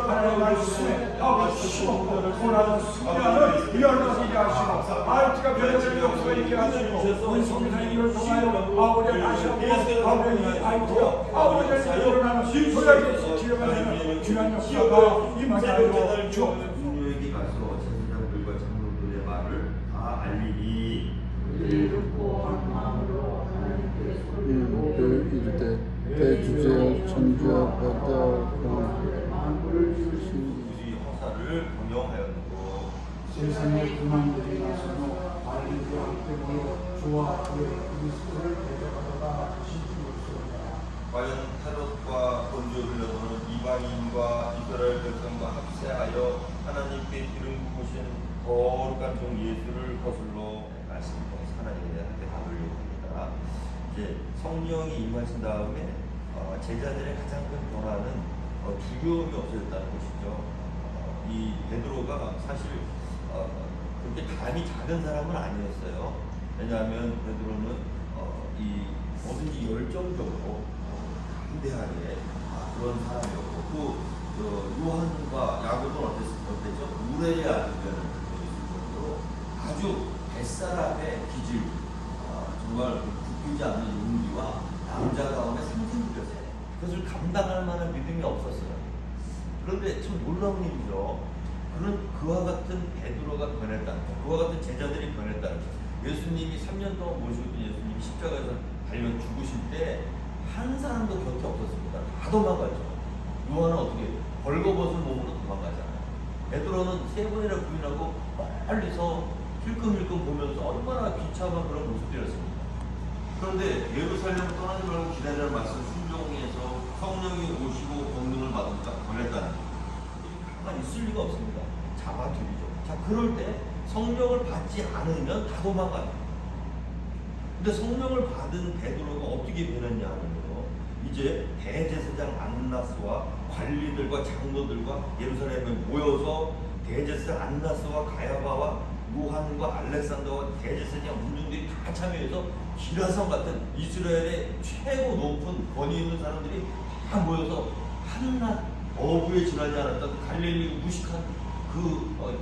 하나님의 말씀에 아버지 심었고 원하는 수련을 열어지게 하시고 아이티가 별의별 역사가 있게 하시고 우리 성사님을 통하여 아버지를 다시 한번 아버지 아이티가 아버지를 일어나는 소야에서 기억하는 귀한 역사가 임하게 하여 주옵소서. 동료에게 가서 제사장들과 장로들의 말을 다 알리니 이르되 대주제여 천주하고도 우리 허사를 공영하였고 세상의 군왕들이 나서서 말리기와 함께 주와 그의 그리스도를 대적하다가 신주였소이다. 과연 헤롯과 본주 빌라도는 이방인과 이스라엘 백성과 합세하여 하나님께 기름 부으신 거룩한 종 예수를 거슬러 말씀 통해서 하나님에 대한 답을 요구합니다. 이제 성령이 임하신 다음에 제자들의 가장 큰 변화는 두려움이 없어졌다는 것이죠. 이 베드로가 사실 그렇게 감이 작은 사람은 아니었어요. 왜냐하면 베드로는 이 뭐든지 열정적으로 담대하게 그런 사람이었고 또 요한과 야고보는 어땠죠? 우레의 아들이라는 정도로 아주 뱃사람의 기질, 정말 굽히지 않는 용기와 남자다움의 상징들이었어요. 그것을 감당할 만한 믿음이 없었어요. 그런데 참 놀라운 일이죠. 그와 같은 베드로가 변했다는 것, 그와 같은 제자들이 변했다는 것. 예수님이 3년 동안 모시고 있던 예수님이 십자가에서 달려 죽으실 때 한 사람도 곁에 없었습니다. 다 도망가죠. 요한은 어떻게 벌거벗은 몸으로 도망가잖아요. 베드로는 3번이나 부인하고 멀리서 힐끔힐끔 보면서 얼마나 비참한 그런 모습이었습니다. 그런데 예루살렘을 떠나지 말고 기다리라는 말씀 순종해서 성령이 오시고 권능을 받으니까 변했다는 거예요. 가만히 있을 리가 없습니다. 잡아들이죠. 자, 그럴 때 성령을 받지 않으면 다 도망가요. 근데 성령을 받은 베드로가 어떻게 변했냐 하는 거예요. 이제 대제사장 안나스와 관리들과 장로들과 예루살렘에 모여서 대제사장 안나스와 가야바와 요한과 알렉산더와 대제사장 문중들이 다 참여해서 기라성 같은 이스라엘의 최고 높은 권위 있는 사람들이 다 모여서 한낱 어부에 지나지 않았던 갈릴리 무식한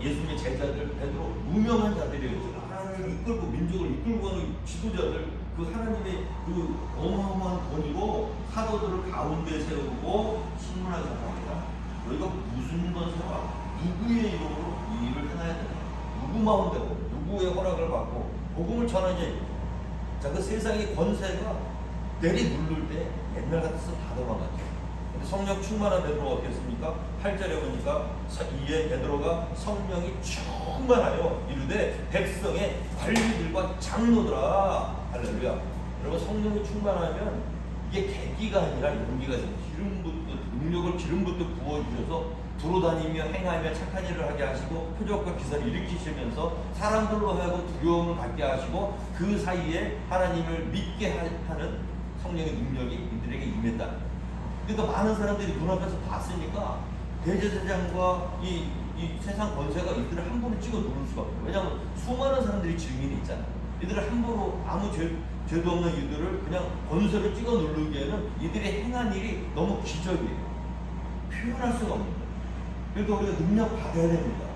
예수님의 제자들 베드로 무명한 자들이었죠. 하나님을 이끌고 민족을 이끌고 가는 지도자들, 그 하나님의 그 어마어마한 권위로 사도들을 가운데 세우고 신문하게 합니다. 너희가 무슨 권세와 누구의 이름으로 이 일을 해놔야 되냐? 누구 마음대로 누구의 허락을 받고 복음을 전하냐? 자, 그 세상의 권세가 내리 누를 때 옛날 같아서 다 도망갔죠. 근데 성령 충만한 베드로가 어떻겠습니까? 8절에 보니까 이에 베드로가 성령이 충만하여 이르되 백성의 관리들과 장로들아, 할렐루야. 여러분, 성령이 충만하면 이게 계기가 아니라 용기가 생겨요. 능력을 기름부터 부어주셔서 두루다니며 행하며 착한 일을 하게 하시고 표적과 기사를 일으키시면서 사람들로 하여금 두려움을 갖게 하시고 그 사이에 하나님을 믿게 하는 성령의 능력이 이들에게 임했다. 그러니까 많은 사람들이 눈앞에서 봤으니까 대제사장과 이 세상 권세가 이들을 함부로 찍어 누를 수가 없어요. 왜냐하면 수많은 사람들이 증인이 있잖아요. 이들을 함부로 아무 죄도 없는 이들을 그냥 권세를 찍어 누르기에는 이들이 행한 일이 너무 기적이에요. 표현할 수가 없는 거예요. 그래도 우리가 능력 받아야 됩니다.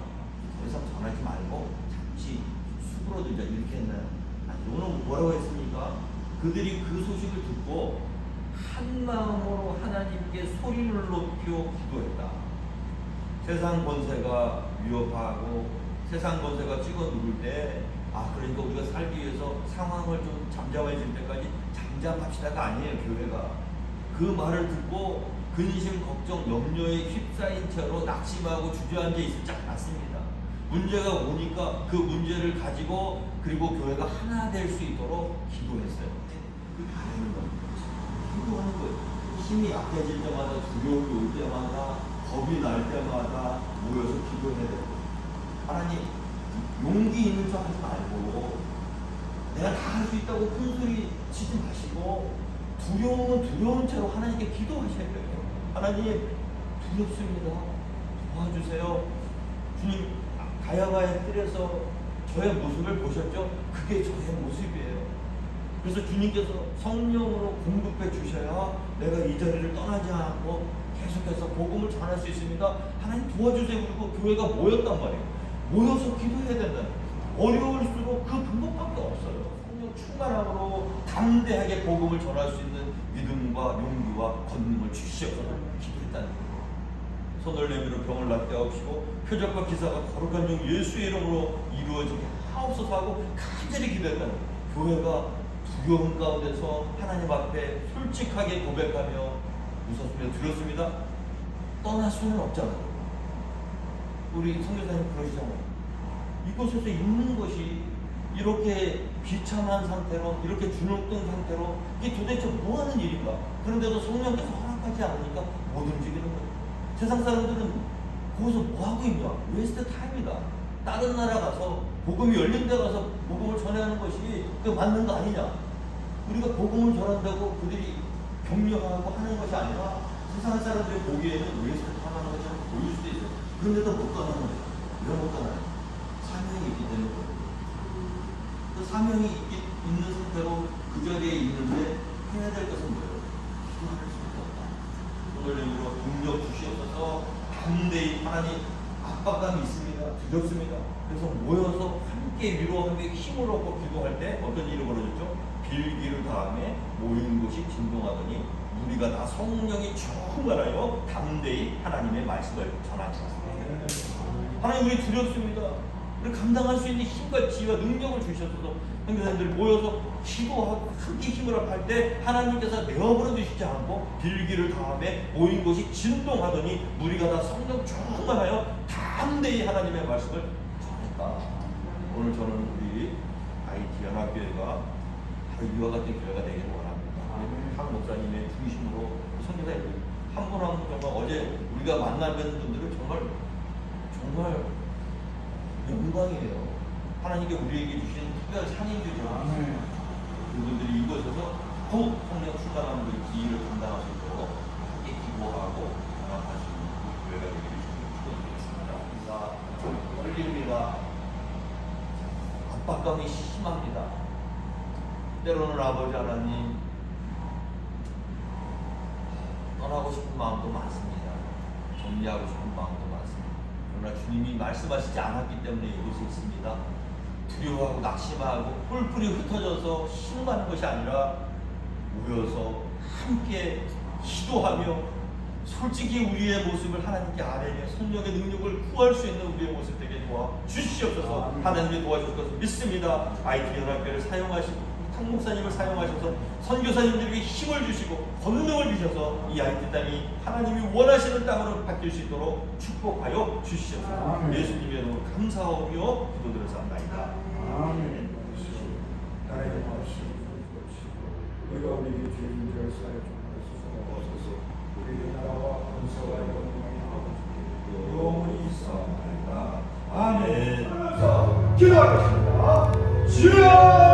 더 이상 전하지 말고 잠시 수그러들자 이렇게 했나요? 아니, 오늘 뭐라고 했습니까? 그들이 그 소식을 듣고 한 마음으로 하나님께 소리를 높여 기도했다. 세상 권세가 위협하고 세상 권세가 찍어 누를 때, 그러니까 우리가 살기 위해서 상황을 좀 잠잠해질 때까지 잠잠합시다가 아니에요. 교회가 그 말을 듣고 근심, 걱정, 염려에 휩싸인 채로 낙심하고 주저앉아 있지 않았습니다. 문제가 오니까 그 문제를 가지고 그리고 교회가 하나 될 수 있도록 기도했어요. 그게 바라는 겁니다. 기도하는 거예요. 힘이 약해질 때마다, 두려움이 올 때마다, 겁이 날 때마다 모여서 기도해야 돼요. 하나님, 용기 있는 척 하지 말고 내가 다 할 수 있다고 큰소리 치지 마시고 두려움은 두려운 채로 하나님께 기도하셔야 돼요. 하나님, 두렵습니다. 도와주세요. 주님, 가야바의 뜰에서 저의 모습을 보셨죠? 그게 저의 모습이에요. 그래서 주님께서 성령으로 공급해 주셔야 내가 이 자리를 떠나지 않고 계속해서 복음을 전할 수 있습니다. 하나님 도와주세요. 그리고 교회가 모였단 말이에요. 모여서 기도해야 된다는 거예요. 어려울수록 그 방법밖에 없어요. 성령 충만함으로 담대하게 복음을 전할 수 있는 믿음과 용기와 권능을 주시옵소서 기도했다는 거예요. 손을 내밀어 병을 낫게 하옵시고 표적과 기사가 거룩한 영 예수의 이름으로 이루어지게 하옵소서 하고 간절히 기도했다는 거예요. 교회가 두려움 가운데서 하나님 앞에 솔직하게 고백하며 웃었으며 들었습니다. 떠날 수는 없잖아요. 우리 선교사님 그러시잖아요. 이곳에서 있는 것이 이렇게 비참한 상태로, 이렇게 주눅든 상태로 이게 도대체 뭐 하는 일인가? 그런데도 성령께서 허락하지 않으니까 못 움직이는 거예요. 세상 사람들은 거기서 뭐 하고 있냐? 웨스트 타임이다. 다른 나라 가서 복음이 열린 데 가서 복음을 전하는 것이 그 맞는 거 아니냐? 우리가 복음을 전한다고 그들이 격려하고 하는 것이 아니라 세상 사람들이 보기에는 웨스트 타임 하는 것처럼 보일 수도 있어요. 그런데도 못 가는 거예요. 왜 못 가나요? 사명이 있기 때문에. 그 사명이 있는 상태로 그 자리에 있는데 해야 될 것은 뭐예요? 기도할 수밖에 없다. 오늘 이후로 능력 주시옵소서. 담대히 하나님 압박감이 있습니다. 두렵습니다. 그래서 모여서 함께 위로하며 힘을 얻고 기도할 때 어떤 일이 벌어졌죠? 빌기를 다음에 모인 곳이 진동하더니 우리가 다 성령이 충만하여 담대히 하나님의 말씀을 전하셨습니다. 하나님 우리 두렵습니다. 우리 감당할 수 있는 힘과 지혜와 능력을 주셔서 선교사님들이 모여서 기도하고 함께 힘을 합할 때 하나님께서 내어버려 두시지 않고 빌기를 다음에 모인 곳이 진동하더니 우리가 다 성령 충만하여 담대히 하나님의 말씀을 전했다. 오늘 저는 우리 IT 연합교회가 바로 이와 같은 교회가 되기를 원합니다. 한 목사님의 중심으로 선교사님들 한 분 한 분 정말 어제 우리가 만나는 분들은 정말 영광이에요. 하나님께 우리에게 주신 특별한 상인들이죠. 그분들이 이곳에서 곧 성령 충만함으로 이 일을 감당할 수 있도록 함께 기도하고 연합할 수 있는 교회가 되기를 축원드리겠습니다. 떨립니다. 압박감이 심합니다. 때로는 아버지 하나님 떠나고 싶은 마음도 많습니다. 정리하고 싶은 마음도 많습니다. 그러나 주님이 말씀하시지 않았기 때문에 이곳에 있습니다. 두려워하고 낙심하고 뿔뿔이 흩어져서 신음하는 것이 아니라 모여서 함께 기도하며 솔직히 우리의 모습을 하나님께 아뢰며 성령의 능력을 구할 수 있는 우리의 모습 되게 도와주시옵소서. 하나님이 도와주실 것을 믿습니다. IT 연합교회를 사용하시고 탕 목사님을 사용하셔서 선교사님들에게 힘을 주시고 권능을 주셔서 이 IT 땅이 하나님이 원하시는 땅으로 바뀔 수 있도록 축복하여 주시옵소서. 예수님의 이름으로 감사하며 기도드렸사옵나이다. 아멘. 나의 말씀 우리가 우리에게 죄인 죄를 사하여 주옵소서. 우리의 나라와 권세와 영광이 영원히 있사옵나이다. 아멘. 기도하겠습니다. 주여